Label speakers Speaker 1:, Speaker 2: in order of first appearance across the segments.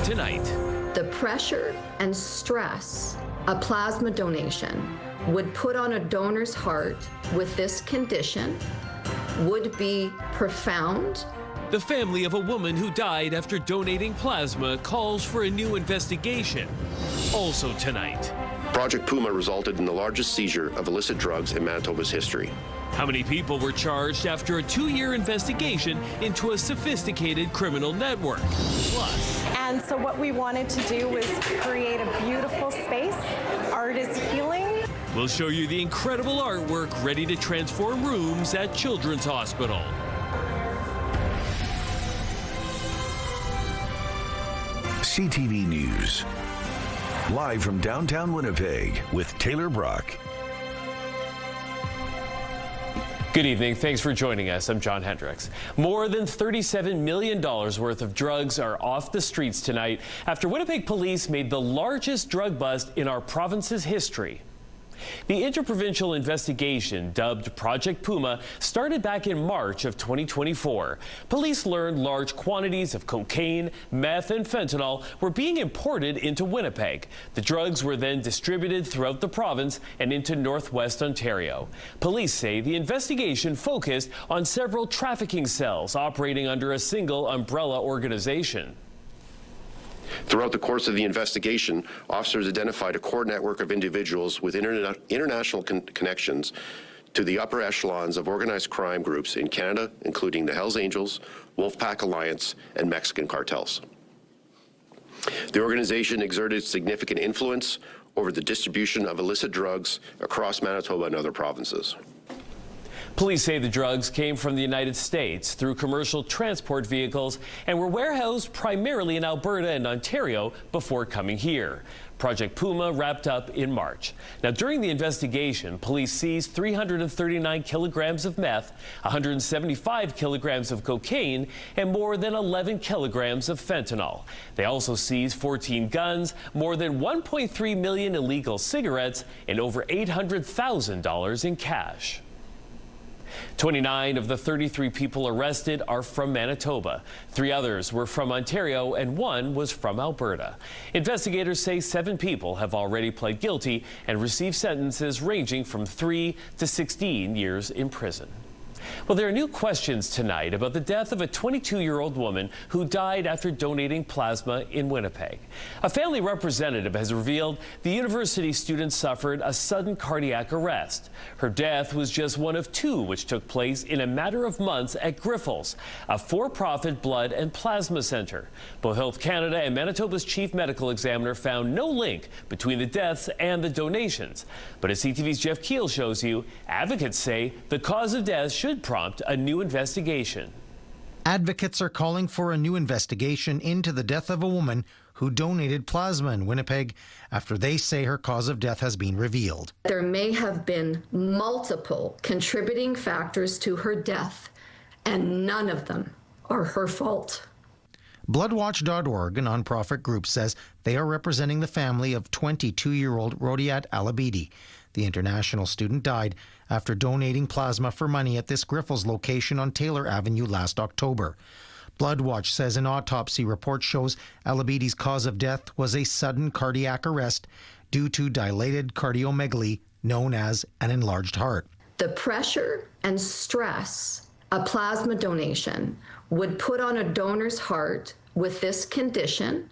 Speaker 1: tonight.
Speaker 2: The pressure and stress a plasma donation would put on a donor's heart with this condition would be profound.
Speaker 1: The family of a woman who died after donating plasma calls for a new investigation. Also tonight.
Speaker 3: Project Puma resulted in the largest seizure of illicit drugs in Manitoba's history.
Speaker 1: How many people were charged after a 2-year investigation into a sophisticated criminal network? Plus.
Speaker 4: And so what we wanted to do was create a beautiful space. Art is healing.
Speaker 1: We'll show you the incredible artwork ready to transform rooms at Children's Hospital.
Speaker 5: CTV News. Live from downtown Winnipeg with Taylor Brock.
Speaker 1: Good evening. Thanks for joining us. I'm John Hendricks. More than $37 million worth of drugs are off the streets tonight after Winnipeg police made the largest drug bust in our province's history. The interprovincial investigation, dubbed Project Puma, started back in March of 2024. Police learned large quantities of cocaine, meth, and fentanyl were being imported into Winnipeg. The drugs were then distributed throughout the province and into northwest Ontario. Police say the investigation focused on several trafficking cells operating under a single umbrella organization.
Speaker 3: Throughout the course of the investigation, officers identified a core network of individuals with international connections to the upper echelons of organized crime groups in Canada, including the Hells Angels, Wolfpack Alliance, and Mexican cartels. The organization exerted significant influence over the distribution of illicit drugs across Manitoba and other provinces.
Speaker 1: Police say the drugs came from the United States through commercial transport vehicles and were warehoused primarily in Alberta and Ontario before coming here. Project Puma wrapped up in March. Now, during the investigation, police seized 339 kilograms of meth, 175 kilograms of cocaine, and more than 11 kilograms of fentanyl. They also seized 14 guns, more than 1.3 million illegal cigarettes, and over $800,000 in cash. 29 of the 33 people arrested are from Manitoba. 3 others were from Ontario and 1 was from Alberta. Investigators say 7 people have already pled guilty and received sentences ranging from 3 to 16 years in prison. Well, there are new questions tonight about the death of a 22-year-old woman who died after donating plasma in Winnipeg. A family representative has revealed the university student suffered a sudden cardiac arrest. Her death was just one of 2 which took place in a matter of months at Grifols, a for-profit blood and plasma center. Both Health Canada and Manitoba's chief medical examiner found no link between the deaths and the donations. But as CTV's Jeff Keel shows you, advocates say the cause of death should prompt a new investigation.
Speaker 6: Advocates are calling for a new investigation into the death of a woman who donated plasma in Winnipeg after they say her cause of death has been revealed.
Speaker 2: There may have been multiple contributing factors to her death, and none of them are her fault.
Speaker 6: Bloodwatch.org, a nonprofit group, says they are representing the family of 22-year-old Rodiat Alabidi. The international student died after donating plasma for money at this Grifols location on Taylor Avenue last October. Bloodwatch says an autopsy report shows Alabidi's cause of death was a sudden cardiac arrest due to dilated cardiomegaly known as an enlarged heart.
Speaker 2: The pressure and stress a plasma donation would put on a donor's heart with this condition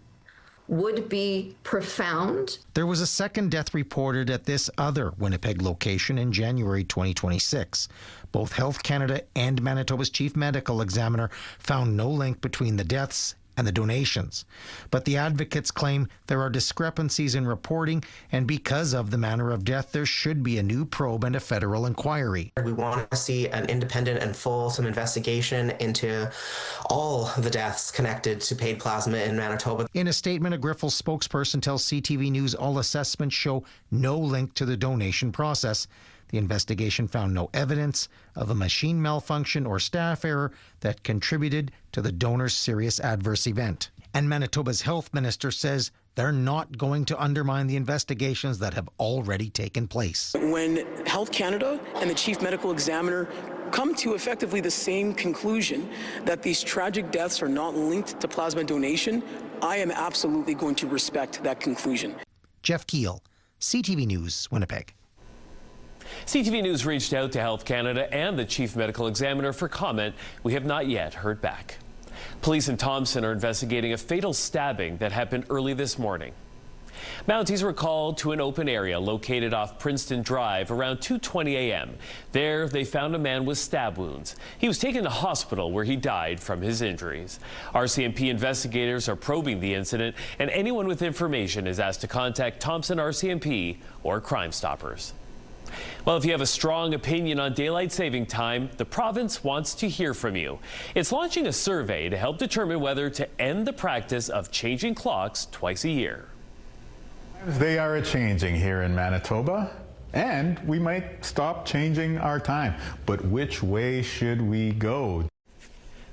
Speaker 2: would be profound.
Speaker 6: There was a second death reported at this other Winnipeg location in January 2026. Both Health Canada and Manitoba's chief medical examiner found no link between the deaths and the donations. But the advocates claim there are discrepancies in reporting, and because of the manner of death, there should be a new probe and a federal inquiry.
Speaker 7: We want to see an independent and fulsome investigation into all the deaths connected to paid plasma in Manitoba.
Speaker 6: In a statement, a Grifols spokesperson tells CTV News all assessments show no link to the donation process. The investigation found no evidence of a machine malfunction or staff error that contributed to the donor's serious adverse event. And Manitoba's health minister says they're not going to undermine the investigations that have already taken place.
Speaker 8: When Health Canada and the chief medical examiner come to effectively the same conclusion that these tragic deaths are not linked to plasma donation, I am absolutely going to respect that conclusion.
Speaker 6: Jeff Keel, CTV News, Winnipeg.
Speaker 1: CTV News reached out to Health Canada and the Chief Medical Examiner for comment. We have not yet heard back. Police in Thompson are investigating a fatal stabbing that happened early this morning. Mounties were called to an open area located off Princeton Drive around 2:20 a.m. There, they found a man with stab wounds. He was taken to hospital where he died from his injuries. RCMP investigators are probing the incident, and anyone with information is asked to contact Thompson RCMP or Crime Stoppers. Well, if you have a strong opinion on daylight saving time, the province wants to hear from you. It's launching a survey to help determine whether to end the practice of changing clocks twice a year.
Speaker 9: They are changing here in Manitoba, and we might stop changing our time. But which way should we go?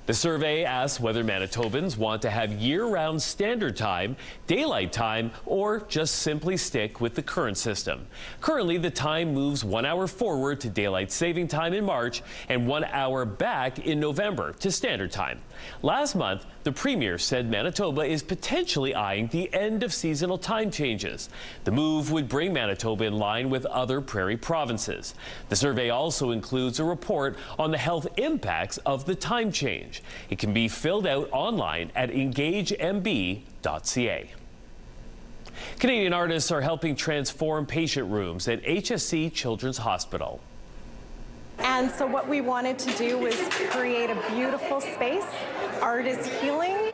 Speaker 1: The survey asks whether Manitobans want to have year-round standard time, daylight time, or just simply stick with the current system. Currently, the time moves 1 hour forward to daylight saving time in March and 1 hour back in November to standard time. Last month, the Premier said Manitoba is potentially eyeing the end of seasonal time changes. The move would bring Manitoba in line with other prairie provinces. The survey also includes a report on the health impacts of the time change. It can be filled out online at engagemb.ca. Canadian artists are helping transform patient rooms at HSC Children's Hospital.
Speaker 4: And so what we wanted to do was create a beautiful space. Art is healing.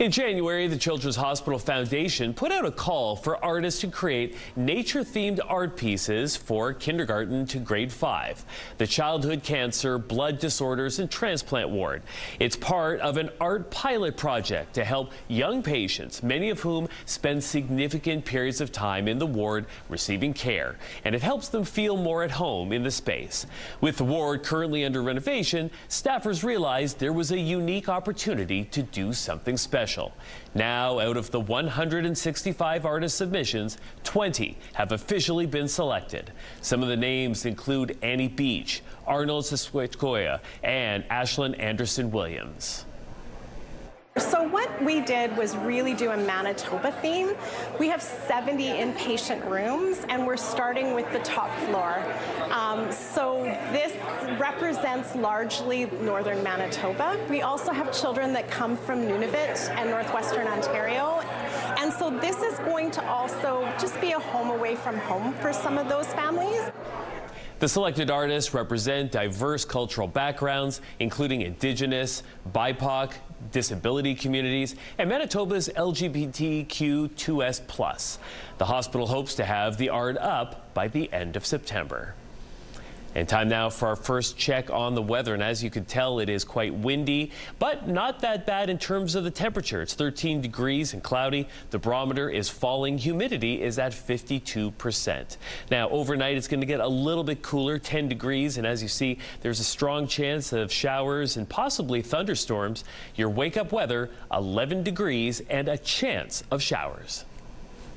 Speaker 1: In January, the Children's Hospital Foundation put out a call for artists to create nature-themed art pieces for kindergarten to grade 5, the Childhood Cancer, Blood Disorders and Transplant Ward. It's part of an art pilot project to help young patients, many of whom spend significant periods of time in the ward receiving care, and it helps them feel more at home in the space. With the ward currently under renovation, staffers realized there was a unique opportunity to do something special. Now, out of the 165 artist submissions, 20 have officially been selected. Some of the names include Annie Beach, Arnold Siswitkoya, and Ashlyn Anderson Williams.
Speaker 4: So what we did was really do a Manitoba theme. We have 70 inpatient rooms, and we're starting with the top floor. So this represents largely northern Manitoba. We also have children that come from Nunavut and northwestern Ontario. And so this is going to also just be a home away from home for some of those families.
Speaker 1: The selected artists represent diverse cultural backgrounds, including Indigenous, BIPOC, disability communities, and Manitoba's LGBTQ2S+. The hospital hopes to have the art up by the end of September. And time now for our first check on the weather. And as you can tell, it is quite windy, but not that bad in terms of the temperature. It's 13 degrees and cloudy. The barometer is falling. Humidity is at 52%. Now, overnight, it's going to get a little bit cooler, 10 degrees. And as you see, there's a strong chance of showers and possibly thunderstorms. Your wake-up weather, 11 degrees and a chance of showers.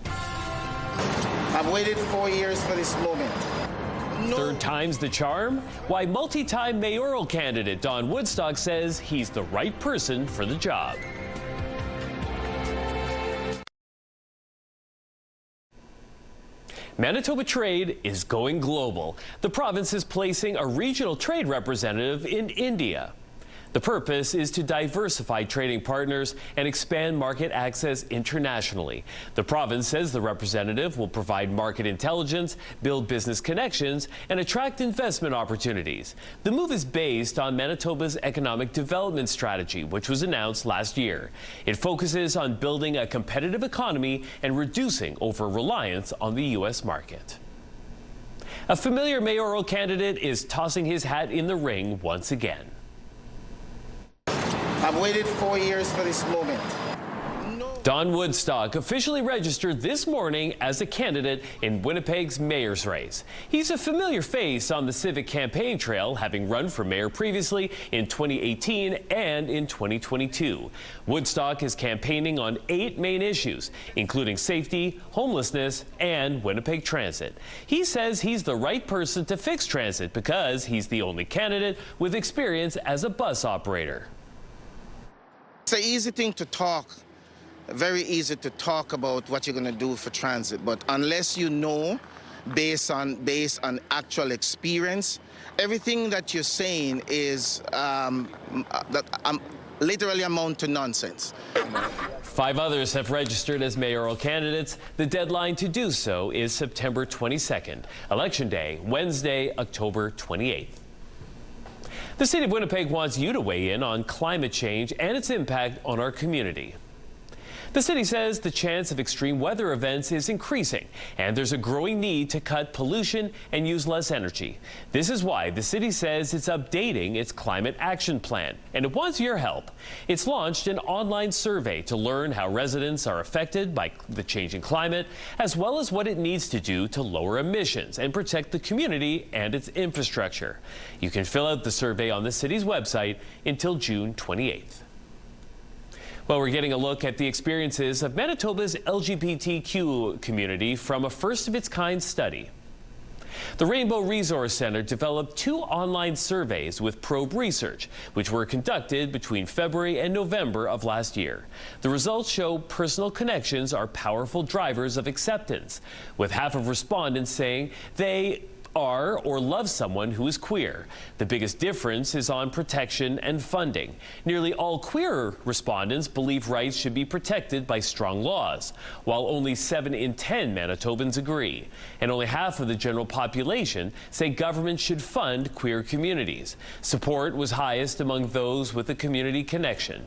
Speaker 10: I've waited 4 years for this moment. No.
Speaker 1: Third time's the charm? Why multi-time mayoral candidate Don Woodstock says he's the right person for the job. Manitoba Trade is going global. The province is placing a regional trade representative in India. The purpose is to diversify trading partners and expand market access internationally. The province says the representative will provide market intelligence, build business connections, and attract investment opportunities. The move is based on Manitoba's economic development strategy, which was announced last year. It focuses on building a competitive economy and reducing over-reliance on the U.S. market. A familiar mayoral candidate is tossing his hat in the ring once again.
Speaker 10: I've waited 4 years for this moment.
Speaker 1: Don Woodstock officially registered this morning as a candidate in Winnipeg's mayor's race. He's a familiar face on the civic campaign trail, having run for mayor previously in 2018 and in 2022. Woodstock is campaigning on 8 main issues, including safety, homelessness, and Winnipeg transit. He says he's the right person to fix transit because he's the only candidate with experience as a bus operator.
Speaker 10: It's an easy thing to talk. Very easy to talk about what you're going to do for transit, but unless you know, based on actual experience, everything that you're saying is literally amount to nonsense.
Speaker 1: 5 others have registered as mayoral candidates. The deadline to do so is September 22nd. Election Day, Wednesday, October 28th. The City of Winnipeg wants you to weigh in on climate change and its impact on our community. The city says the chance of extreme weather events is increasing, and there's a growing need to cut pollution and use less energy. This is why the city says it's updating its climate action plan, and it wants your help. It's launched an online survey to learn how residents are affected by the changing climate, as well as what it needs to do to lower emissions and protect the community and its infrastructure. You can fill out the survey on the city's website until June 28th. Well, we're getting a look at the experiences of Manitoba's LGBTQ community from a first-of-its-kind study. The Rainbow Resource Centre developed 2 online surveys with Probe Research, which were conducted between February and November of last year. The results show personal connections are powerful drivers of acceptance, with half of respondents saying they are or love someone who is queer. The biggest difference is on protection and funding. Nearly all queer respondents believe rights should be protected by strong laws, while only 7 in 10 Manitobans agree. And only half of the general population say government should fund queer communities. Support was highest among those with a community connection.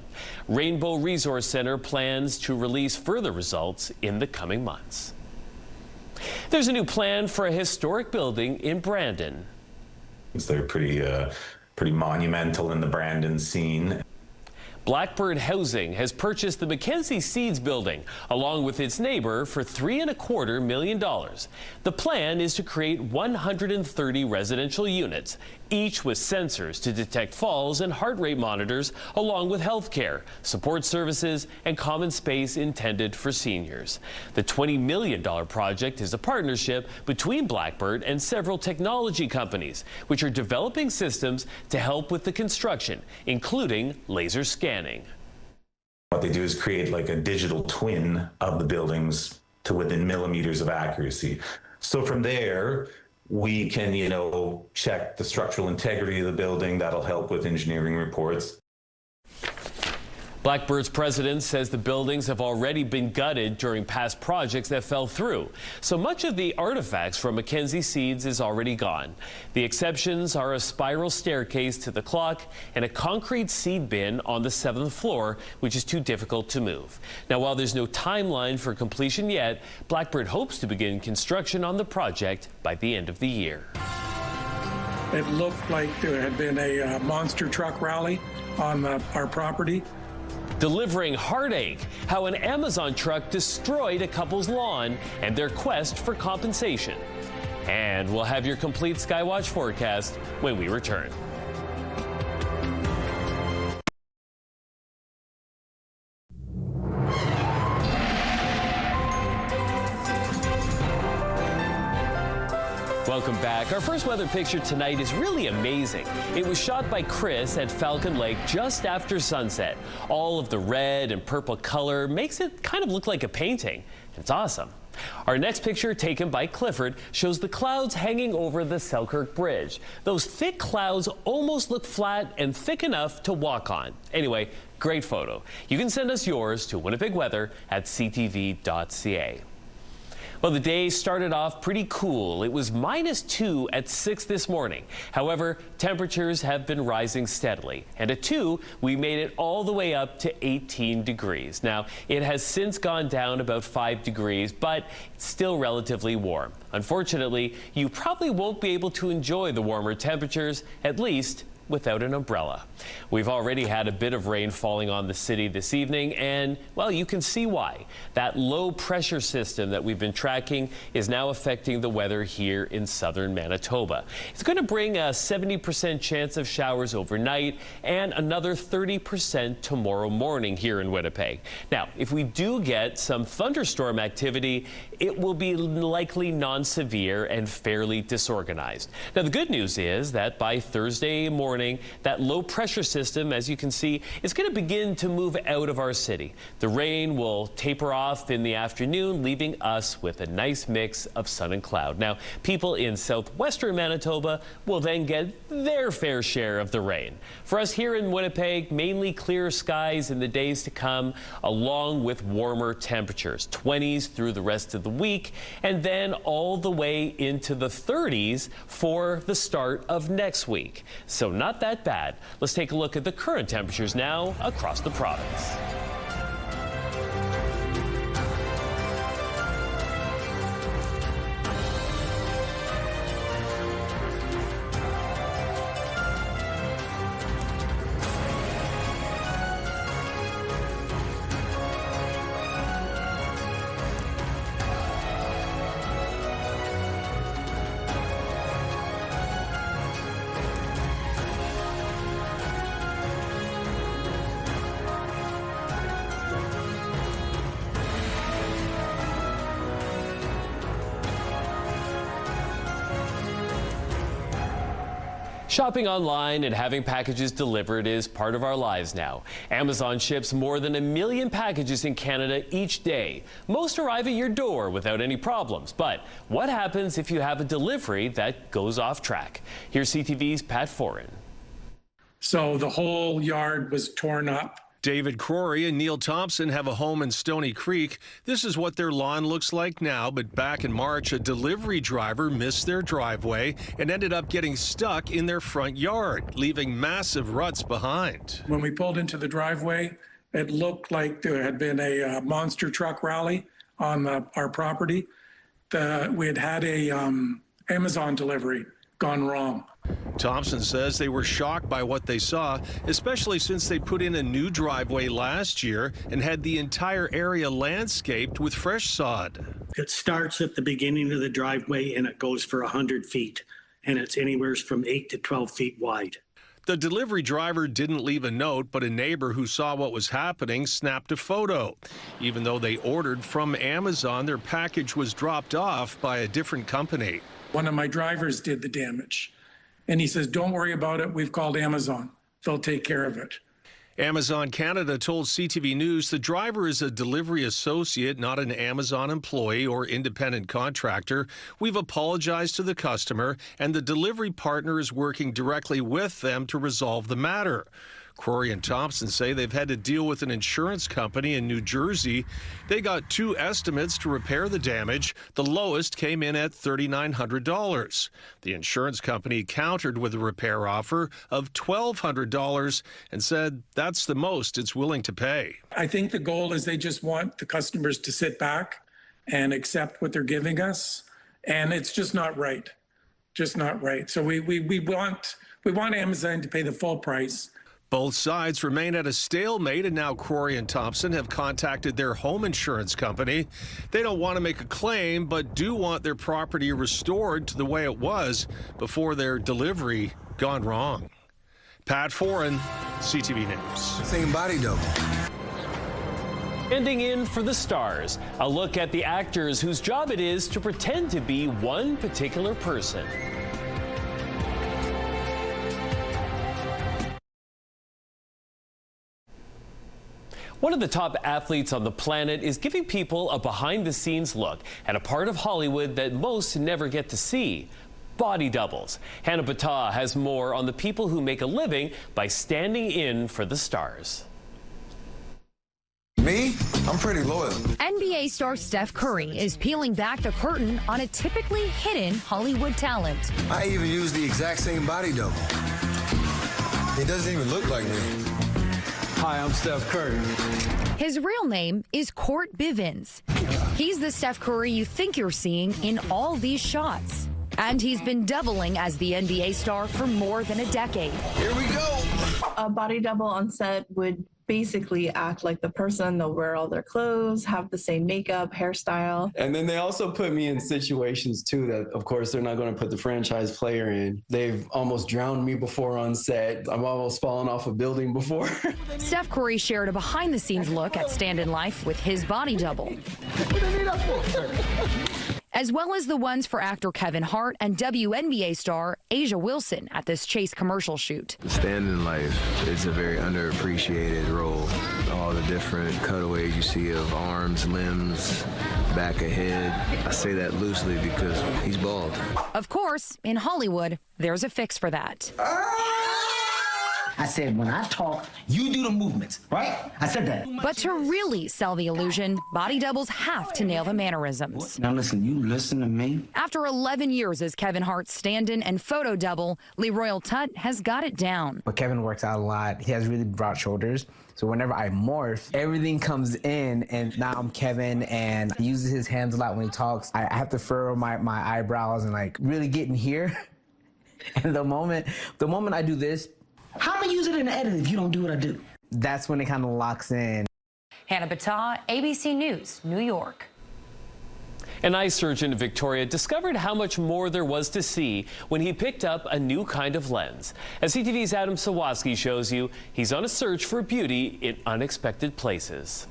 Speaker 1: Rainbow Resource Centre plans to release further results in the coming months. There's a new plan for a historic building in Brandon.
Speaker 11: They're pretty monumental in the Brandon scene.
Speaker 1: Blackbird Housing has purchased the Mackenzie Seeds building along with its neighbor for $3.25 million. The plan is to create 130 residential units, each with sensors to detect falls and heart rate monitors, along with health care, support services, and common space intended for seniors. The $20 million project is a partnership between Blackbird and several technology companies, which are developing systems to help with the construction, including laser scanning.
Speaker 11: What they do is create like a digital twin of the buildings to within millimeters of accuracy. So from there, we can, check the structural integrity of the building. That'll help with engineering reports.
Speaker 1: Blackbird's president says the buildings have already been gutted during past projects that fell through. So much of the artifacts from Mackenzie Seeds is already gone. The exceptions are a spiral staircase to the clock and a concrete seed bin on the 7th floor, which is too difficult to move. Now, while there's no timeline for completion yet, Blackbird hopes to begin construction on the project by the end of the year.
Speaker 12: It looked like there had been a monster truck rally on our property.
Speaker 1: Delivering heartache, how an Amazon truck destroyed a couple's lawn and their quest for compensation. And we'll have your complete Skywatch forecast when we return. Welcome back. Our first weather picture tonight is really amazing. It was shot by Chris at Falcon Lake just after sunset. All of the red and purple color makes it kind of look like a painting. It's awesome. Our next picture, taken by Clifford, shows the clouds hanging over the Selkirk Bridge. Those thick clouds almost look flat and thick enough to walk on. Anyway, great photo. You can send us yours to winnipegweather@ctv.ca. Well, the day started off pretty cool. It was -2 at 6 this morning. However, temperatures have been rising steadily. And at 2, we made it all the way up to 18 degrees. Now, it has since gone down about 5 degrees, but it's still relatively warm. Unfortunately, you probably won't be able to enjoy the warmer temperatures, at least without an umbrella. We've already had a bit of rain falling on the city this evening, and, well, you can see why. That low pressure system that we've been tracking is now affecting the weather here in southern Manitoba. It's going to bring a 70% chance of showers overnight and another 30% tomorrow morning here in Winnipeg. Now, if we do get some thunderstorm activity, it will be likely non-severe and fairly disorganized. Now, the good news is that by Thursday morning, that low pressure system, as you can see, is going to begin to move out of our city. The rain will taper off in the afternoon, leaving us with a nice mix of sun and cloud. Now, people in southwestern Manitoba will then get their fair share of the rain. For us here in Winnipeg, mainly clear skies in the days to come, along with warmer temperatures, 20s through the rest of the week, and then all the way into the 30s for the start of next week. So not that bad. Let's take a look at the current temperatures now across the province. Shopping online and having packages delivered is part of our lives now. Amazon ships more than 1 million packages in Canada each day. Most arrive at your door without any problems. But what happens if you have a delivery that goes off track? Here's CTV's Pat Foran.
Speaker 12: So the whole yard was torn up.
Speaker 13: David Crory and Neil Thompson have a home in Stony Creek. This is what their lawn looks like now, but back in March, a delivery driver missed their driveway and ended up getting stuck in their front yard, leaving massive ruts behind.
Speaker 12: When we pulled into the driveway, it looked like there had been a monster truck rally on our property. We had a Amazon delivery gone wrong.
Speaker 13: Thompson says they were shocked by what they saw, especially since they put in a new driveway last year and had the entire area landscaped with fresh sod.
Speaker 14: It starts at the beginning of the driveway and it goes for 100 feet, and it's anywhere from 8 to 12 feet wide.
Speaker 13: The delivery driver didn't leave a note, but a neighbor who saw what was happening snapped a photo. Even though they ordered from Amazon, their package was dropped off by a different company.
Speaker 12: One of my drivers did the damage. And he says, don't worry about it. We've called Amazon. They'll take care of it.
Speaker 13: Amazon Canada told CTV News the driver is a delivery associate, not an Amazon employee or independent contractor. We've apologized to the customer, and the delivery partner is working directly with them to resolve the matter. Crory and Thompson say they've had to deal with an insurance company in New Jersey. They got 2 estimates to repair the damage. The lowest came in at $3,900. The insurance company countered with a repair offer of $1,200 and said that's the most it's willing to pay.
Speaker 12: I think the goal is they just want the customers to sit back and accept what they're giving us. And it's just not right. Just not right. So we want Amazon to pay the full price.
Speaker 13: Both sides remain at a stalemate, and now Crory and Thompson have contacted their home insurance company. They don't want to make a claim, but do want their property restored to the way it was before their delivery gone wrong. Pat Foran, CTV News.
Speaker 15: Same body double.
Speaker 1: Ending in for the stars, a look at the actors whose job it is to pretend to be one particular person. One of the top athletes on the planet is giving people a behind-the-scenes look at a part of Hollywood that most never get to see. Body doubles. Hannah Battah has more on the people who make a living by standing in for the stars.
Speaker 15: Me? I'm pretty loyal.
Speaker 16: NBA star Steph Curry is peeling back the curtain on a typically hidden Hollywood talent.
Speaker 15: I even use the exact same body double. He doesn't even look like me. Hi, I'm Steph Curry.
Speaker 16: His real name is Court Bivens. He's the Steph Curry you think you're seeing in all these shots. And he's been doubling as the NBA star for more than a decade.
Speaker 15: Here we go.
Speaker 17: A body double on set would basically act like the person. They'll wear all their clothes, have the same makeup, hairstyle.
Speaker 18: And then they also put me in situations too that, of course, they're not going to put the franchise player in. They've almost drowned me before on set. I've almost fallen off a building before.
Speaker 16: Steph Curry shared a behind-the-scenes look at stand-in life with his body double, as well as the ones for actor Kevin Hart and WNBA star Asia Wilson at this Chase commercial shoot.
Speaker 19: Stand-in life is a very underappreciated role. All the different cutaways you see of arms, limbs, back of head. I say that loosely because he's bald.
Speaker 16: Of course, in Hollywood, there's a fix for that.
Speaker 20: I said, when I talk, you do the movements, right? I said that.
Speaker 16: But to really sell the illusion, body doubles have to nail the mannerisms.
Speaker 20: Now listen, you listen to me.
Speaker 16: After 11 years as Kevin Hart's stand-in and photo double, Leroy Tutt has got it down.
Speaker 21: But Kevin works out a lot. He has really broad shoulders. So whenever I morph, everything comes in, and now I'm Kevin, and he uses his hands a lot when he talks. I have to furrow my eyebrows and like really get in here. And the moment I do this,
Speaker 20: how am I use it in the edit if you don't do what I do?
Speaker 21: That's when it kind of locks in.
Speaker 16: Hannah Battah, ABC News, New York.
Speaker 1: An eye surgeon in Victoria discovered how much more there was to see when he picked up a new kind of lens. As CTV's Adam Sawatsky shows you, he's on a search for beauty in unexpected places.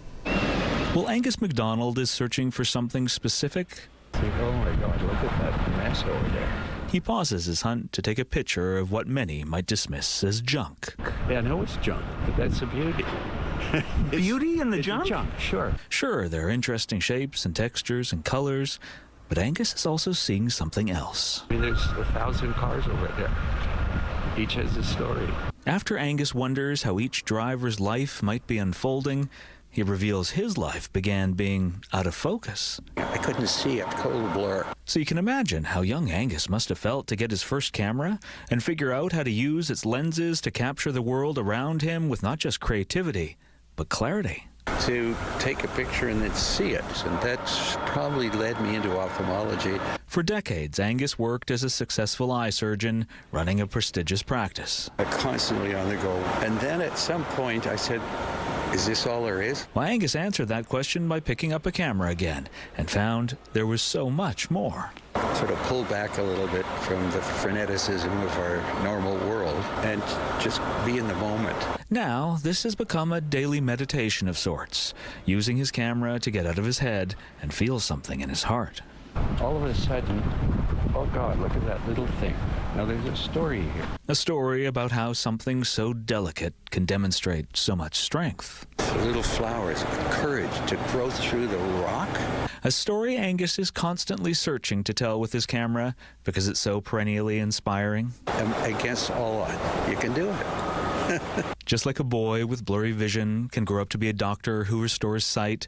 Speaker 22: Well, Angus MacDonald is searching for something specific.
Speaker 23: Oh my God, look at that mess over there.
Speaker 22: He pauses his hunt to take a picture of what many might dismiss as junk.
Speaker 23: Yeah, I know it's junk, but that's the beauty.
Speaker 22: Beauty in the junk?
Speaker 23: Sure.
Speaker 22: Sure, there are interesting shapes and textures and colors, but Angus is also seeing something else.
Speaker 23: I mean, there's 1,000 cars over there. Each has a story.
Speaker 22: After Angus wonders how each driver's life might be unfolding, he reveals his life began being out of focus.
Speaker 23: I couldn't see it, total blur.
Speaker 22: So you can imagine how young Angus must have felt to get his first camera and figure out how to use its lenses to capture the world around him with not just creativity, but clarity.
Speaker 23: To take a picture and then see it, and that's probably led me into ophthalmology.
Speaker 22: For decades, Angus worked as a successful eye surgeon, running a prestigious practice.
Speaker 23: Constantly on the go. And then at some point I said, is this all there is?
Speaker 22: Well, Angus answered that question by picking up a camera again and found there was so much more.
Speaker 23: Sort of pull back a little bit from the freneticism of our normal world and just be in the moment.
Speaker 22: Now, this has become a daily meditation of sorts, using his camera to get out of his head and feel something in his heart.
Speaker 23: All of a sudden, oh God, look at that little thing. Now there's a story here.
Speaker 22: A story about how something so delicate can demonstrate so much strength.
Speaker 23: The little flowers, courage to grow through the rock.
Speaker 22: A story Angus is constantly searching to tell with his camera because it's so perennially inspiring.
Speaker 23: Against all odds, you can do it.
Speaker 22: Just like a boy with blurry vision can grow up to be a doctor who restores sight,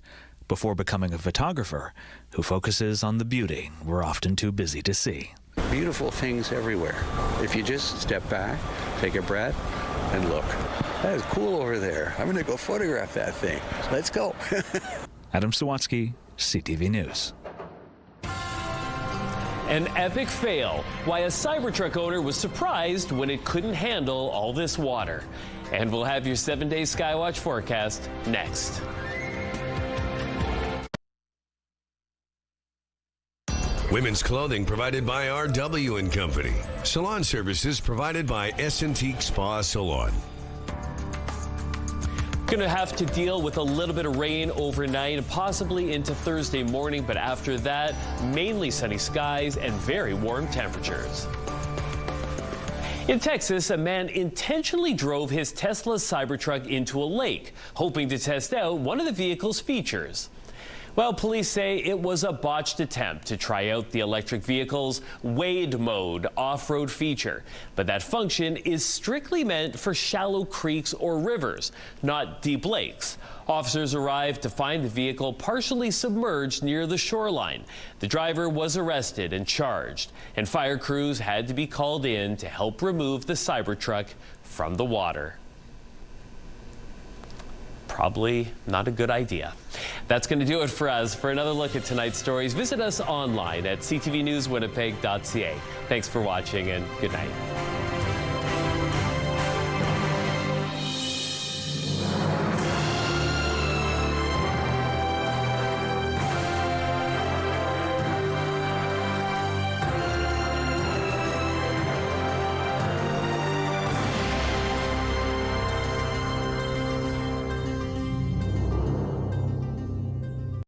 Speaker 22: before becoming a photographer who focuses on the beauty we're often too busy to see.
Speaker 23: Beautiful things everywhere. If you just step back, take a breath, and look. That is cool over there. I'm going to go photograph that thing. Let's go.
Speaker 22: Adam Sawatsky, CTV News.
Speaker 1: An epic fail. Why a Cybertruck owner was surprised when it couldn't handle all this water. And we'll have your 7-day Skywatch forecast next.
Speaker 24: Women's clothing provided by RW & Company. Salon services provided by S&T Spa Salon.
Speaker 1: Going to have to deal with a little bit of rain overnight and possibly into Thursday morning, but after that, mainly sunny skies and very warm temperatures. In Texas, a man intentionally drove his Tesla Cybertruck into a lake, hoping to test out one of the vehicle's features. Well, police say it was a botched attempt to try out the electric vehicle's wade mode off-road feature. But that function is strictly meant for shallow creeks or rivers, not deep lakes. Officers arrived to find the vehicle partially submerged near the shoreline. The driver was arrested and charged, and fire crews had to be called in to help remove the Cybertruck from the water. Probably not a good idea. That's going to do it for us. For another look at tonight's stories, visit us online at ctvnewswinnipeg.ca. Thanks for watching and good night.